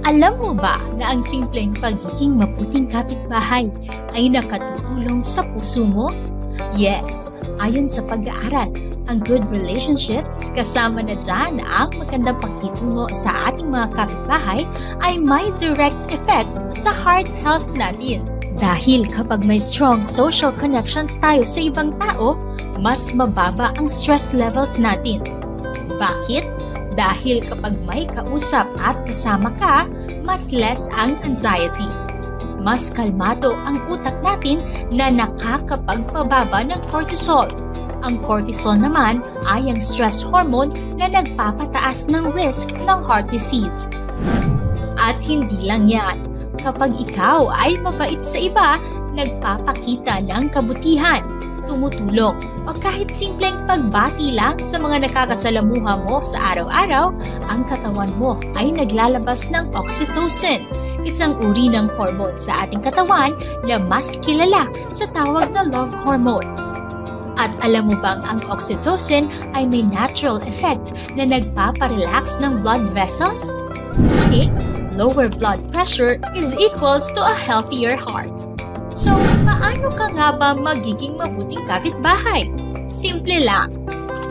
Alam mo ba na ang simpleng pagiging mabuting kapitbahay ay nakatutulong sa puso mo? Yes, ayon sa pag-aaral, ang good relationships kasama na dyan ang magandang pakikitungo sa ating mga kapitbahay ay may direct effect sa heart health natin. Dahil kapag may strong social connections tayo sa ibang tao, mas mababa ang stress levels natin. Bakit? Dahil kapag may kausap at kasama ka, mas less ang anxiety. Mas kalmado ang utak natin na nakakapagpababa ng cortisol. Ang cortisol naman ay ang stress hormone na nagpapataas ng risk ng heart disease. At hindi lang yan. Kapag ikaw ay mabait sa iba, nagpapakita ng kabutihan, tumutulong, o kahit simpleng pagbati lang sa mga nakakasalamuha mo sa araw-araw, ang katawan mo ay naglalabas ng oxytocin, isang uri ng hormone sa ating katawan na mas kilala sa tawag na love hormone. At alam mo bang ang oxytocin ay may natural effect na nagpaparelax ng blood vessels? Meaning, lower blood pressure is equals to a healthier heart. So, paano ka nga ba magiging mabuting kapitbahay? Simple lang.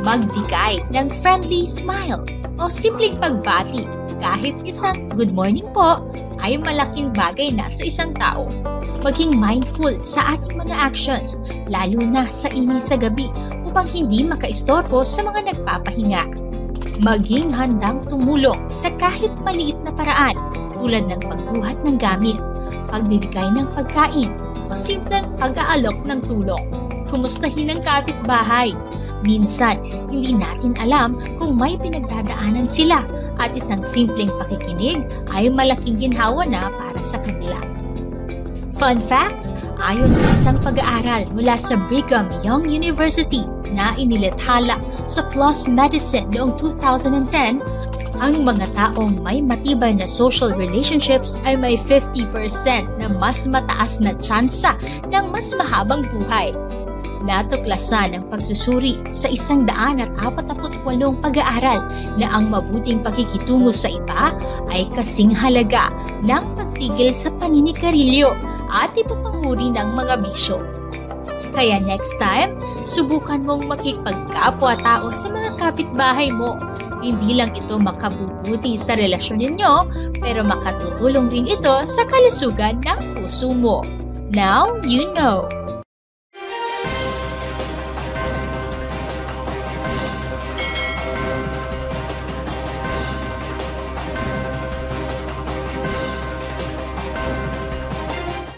Magbigay ng friendly smile o simpleng pagbati. Kahit isang good morning po ay malaking bagay na sa isang tao. Maging mindful sa ating mga actions, lalo na sa inay sa gabi upang hindi makaistorbo sa mga nagpapahinga. Maging handang tumulong sa kahit maliit na paraan tulad ng pagbuhat ng gamit, pagbibigay ng pagkain, o simpleng pag-aalok ng tulong. Kumustahin ang kapitbahay. Minsan, hindi natin alam kung may pinagdadaanan sila at isang simpleng pakikinig ay malaking ginhawa na para sa kanila. Fun fact, ayon sa isang pag-aaral mula sa Brigham Young University na inilathala sa PLOS Medicine noong 2010, ang mga taong may matibay na social relationships ay may 50% na mas mataas na tsansa ng mas mahabang buhay. Natuklasan ng pagsusuri sa 148 pag-aaral na ang mabuting pakikitungo sa iba ay kasing halaga ng pagtigil sa paninigarilyo at ipapanguri ng mga bisyo. Kaya next time, subukan mong makipagkapwa-tao sa mga kapitbahay mo. Hindi lang ito makabubuti sa relasyon ninyo, pero makatutulong rin ito sa kalusugan ng puso mo. Now you know!